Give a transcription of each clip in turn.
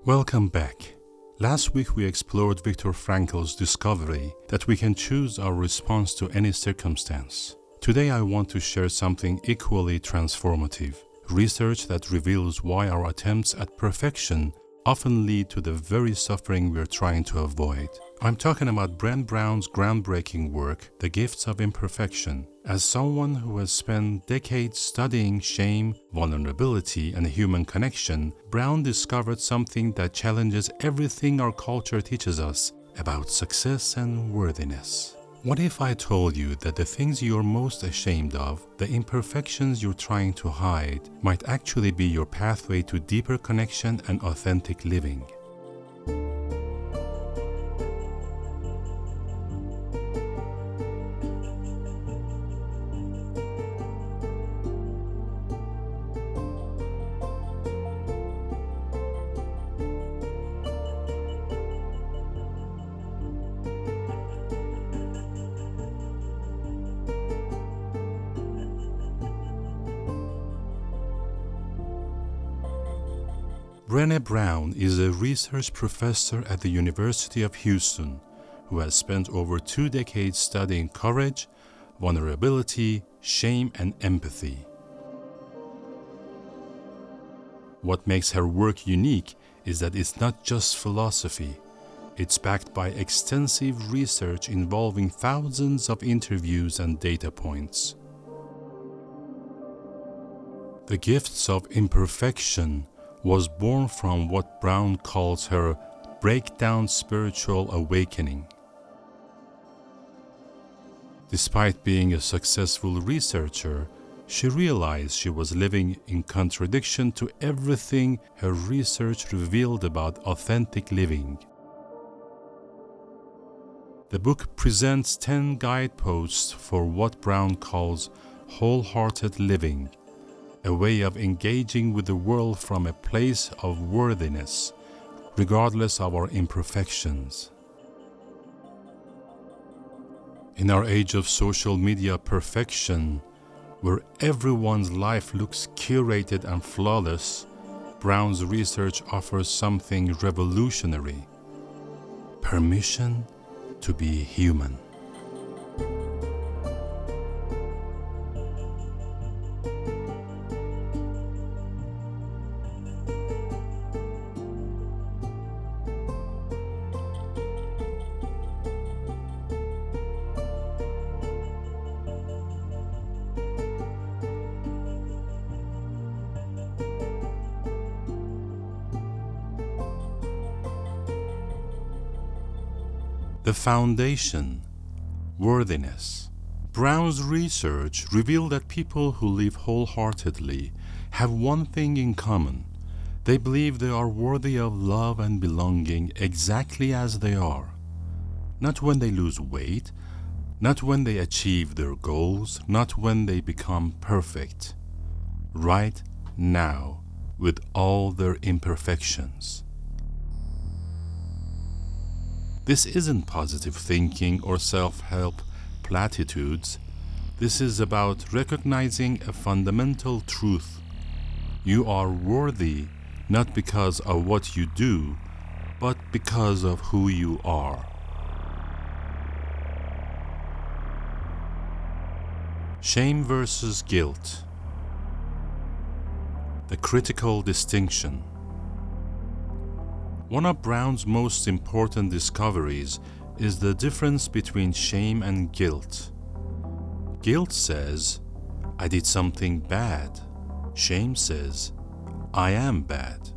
Welcome back. Last week we explored Viktor Frankl's discovery that we can choose our response to any circumstance. Today I want to share something equally transformative, research that reveals why our attempts at perfection often lead to the very suffering we're trying to avoid. I'm talking about Brené Brown's groundbreaking work, The Gifts of Imperfection. As someone who has spent decades studying shame, vulnerability, and human connection, Brown discovered something that challenges everything our culture teaches us about success and worthiness. What if I told you that the things you're most ashamed of, the imperfections you're trying to hide, might actually be your pathway to deeper connection and authentic living? Brené Brown is a research professor at the University of Houston who has spent over 2 decades studying courage, vulnerability, shame, and empathy. What makes her work unique is that it's not just philosophy. It's backed by extensive research involving thousands of interviews and data points. The Gifts of Imperfection was born from what Brown calls her breakdown spiritual awakening. Despite being a successful researcher, she realized she was living in contradiction to everything her research revealed about authentic living. The book presents 10 guideposts for what Brown calls wholehearted living, a way of engaging with the world from a place of worthiness, regardless of our imperfections. In our age of social media perfection, where everyone's life looks curated and flawless, Brown's research offers something revolutionary: permission to be human. The Foundation, Worthiness. Brown's research revealed that people who live wholeheartedly have one thing in common. They believe they are worthy of love and belonging exactly as they are. Not when they lose weight, not when they achieve their goals, not when they become perfect. Right now, with all their imperfections. This isn't positive thinking or self-help platitudes. This is about recognizing a fundamental truth. You are worthy not because of what you do, but because of who you are. Shame versus guilt. The critical distinction. One of Brown's most important discoveries is the difference between shame and guilt. Guilt says, I did something bad. Shame says, I am bad.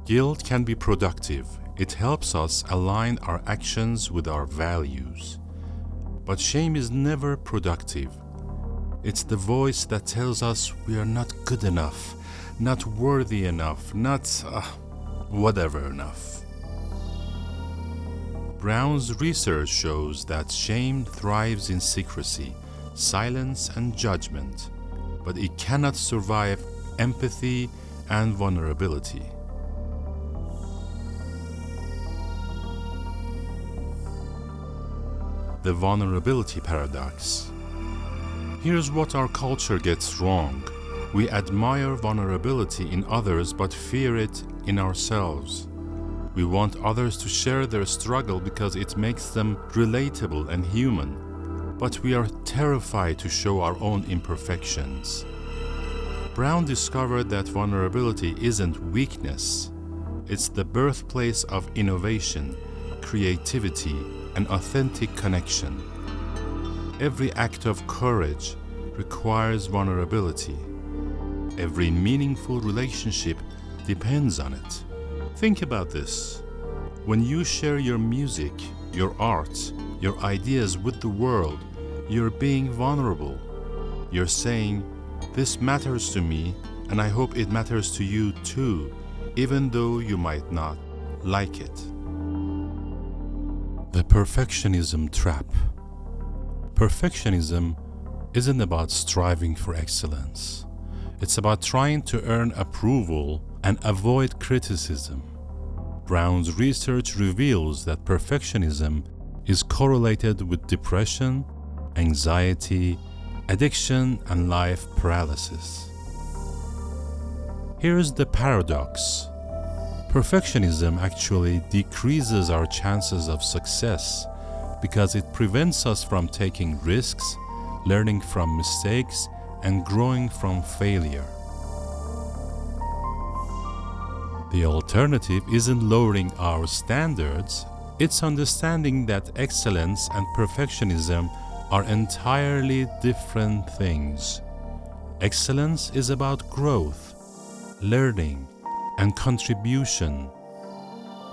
Guilt can be productive. It helps us align our actions with our values. But shame is never productive. It's the voice that tells us we are not good enough, not worthy enough, not whatever enough. Brown's research shows that shame thrives in secrecy, silence, and judgment, but it cannot survive empathy and vulnerability. The vulnerability paradox. Here's what our culture gets wrong. We admire vulnerability in others but fear it in ourselves. We want others to share their struggle because it makes them relatable and human, but we are terrified to show our own imperfections. Brown discovered that vulnerability isn't weakness. It's the birthplace of innovation, creativity, and authentic connection. Every act of courage requires vulnerability. Every meaningful relationship depends on it. Think about this. When you share your music, your art, your ideas with the world, you're being vulnerable. You're saying, "This matters to me, and I hope it matters to you too, even though you might not like it." The perfectionism trap. Perfectionism isn't about striving for excellence. It's about trying to earn approval and avoid criticism. Brown's research reveals that perfectionism is correlated with depression, anxiety, addiction, and life paralysis. Here's the paradox. Perfectionism actually decreases our chances of success because it prevents us from taking risks, learning from mistakes, and growing from failure. The alternative isn't lowering our standards, it's understanding that excellence and perfectionism are entirely different things. Excellence is about growth, learning, and contribution.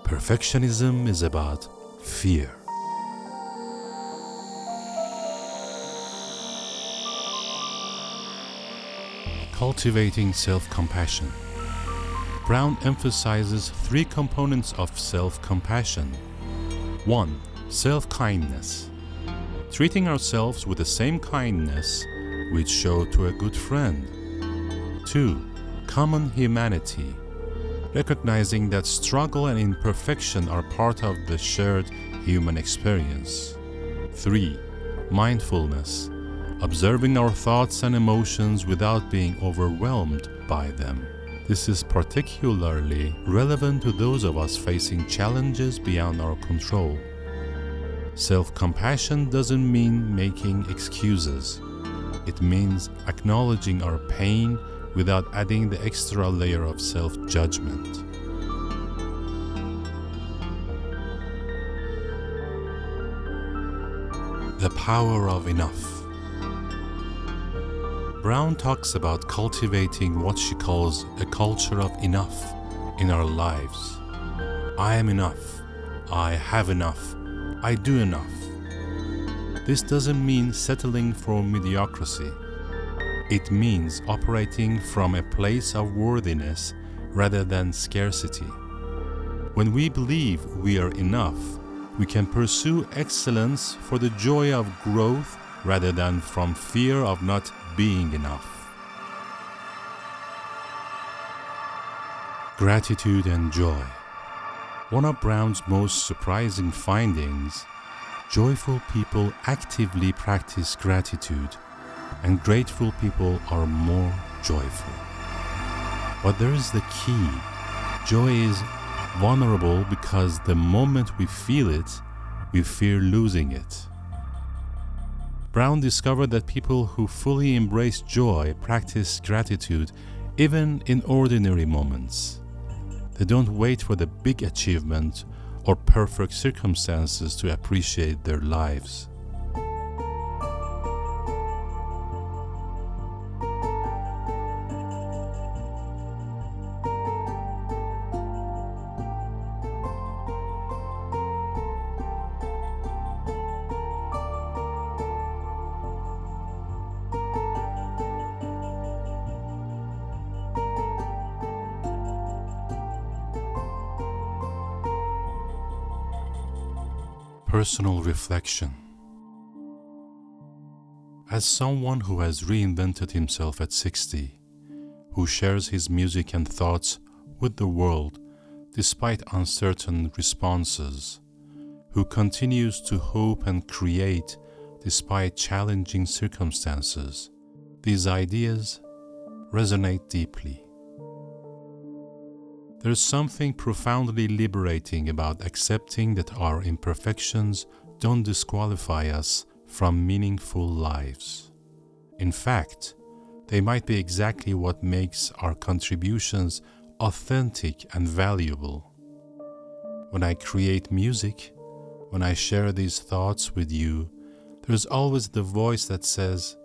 Perfectionism is about fear. Cultivating Self-Compassion. Brown emphasizes 3 components of self-compassion. 1. Self-kindness. Treating ourselves with the same kindness we'd show to a good friend. 2. Common humanity. Recognizing that struggle and imperfection are part of the shared human experience. 3. Mindfulness. Observing our thoughts and emotions without being overwhelmed by them. This is particularly relevant to those of us facing challenges beyond our control. Self-compassion doesn't mean making excuses. It means acknowledging our pain without adding the extra layer of self-judgment. The power of enough. Brown talks about cultivating what she calls a culture of enough in our lives. I am enough. I have enough. I do enough. This doesn't mean settling for mediocrity. It means operating from a place of worthiness rather than scarcity. When we believe we are enough, we can pursue excellence for the joy of growth rather than from fear of not being enough. Gratitude and joy. One of Brown's most surprising findings, joyful people actively practice gratitude, and grateful people are more joyful. But there is the key. Joy is vulnerable because the moment we feel it, we fear losing it. Brown discovered that people who fully embrace joy practice gratitude even in ordinary moments. They don't wait for the big achievement or perfect circumstances to appreciate their lives. Personal reflection. As someone who has reinvented himself at 60, who shares his music and thoughts with the world despite uncertain responses, who continues to hope and create despite challenging circumstances, these ideas resonate deeply. There's something profoundly liberating about accepting that our imperfections don't disqualify us from meaningful lives. In fact, they might be exactly what makes our contributions authentic and valuable. When I create music, when I share these thoughts with you, there's always the voice that says,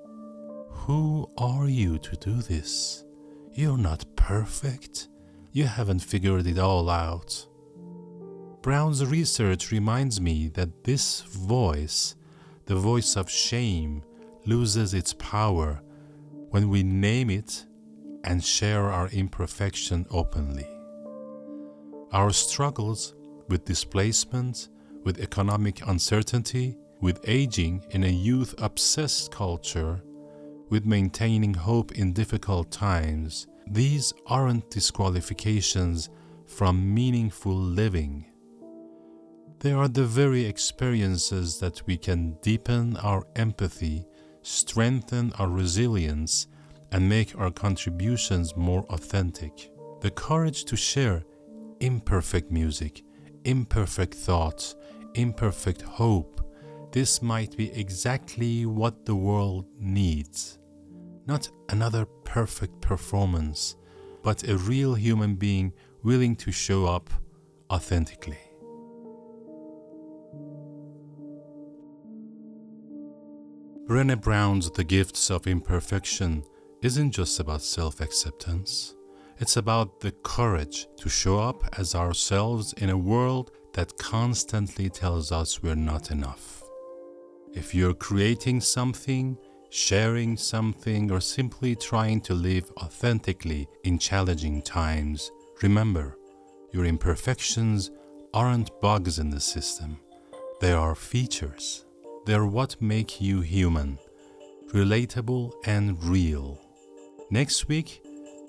"Who are you to do this? You're not perfect. You haven't figured it all out." Brown's research reminds me that this voice, the voice of shame, loses its power when we name it and share our imperfection openly. Our struggles with displacement, with economic uncertainty, with aging in a youth-obsessed culture, with maintaining hope in difficult times, these aren't disqualifications from meaningful living. They are the very experiences that we can deepen our empathy, strengthen our resilience, and make our contributions more authentic. The courage to share imperfect music, imperfect thoughts, imperfect hope, this might be exactly what the world needs. Not another perfect performance, but a real human being willing to show up authentically. Brené Brown's The Gifts of Imperfection isn't just about self-acceptance. It's about the courage to show up as ourselves in a world that constantly tells us we're not enough. If you're creating something, sharing something, or simply trying to live authentically in challenging times, remember, your imperfections aren't bugs in the system. They are features. They're what make you human, relatable and real. Next week,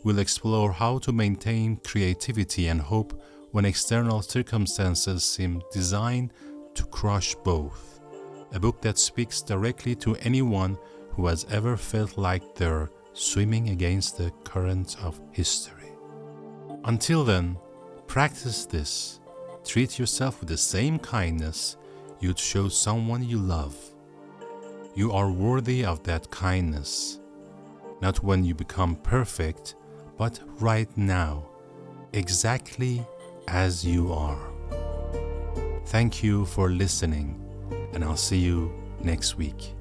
we'll explore how to maintain creativity and hope when external circumstances seem designed to crush both. A book that speaks directly to anyone who has ever felt like they're swimming against the current of history. Until then, practice this. Treat yourself with the same kindness you'd show someone you love. You are worthy of that kindness, not when you become perfect, but right now, exactly as you are. Thank you for listening, and I'll see you next week.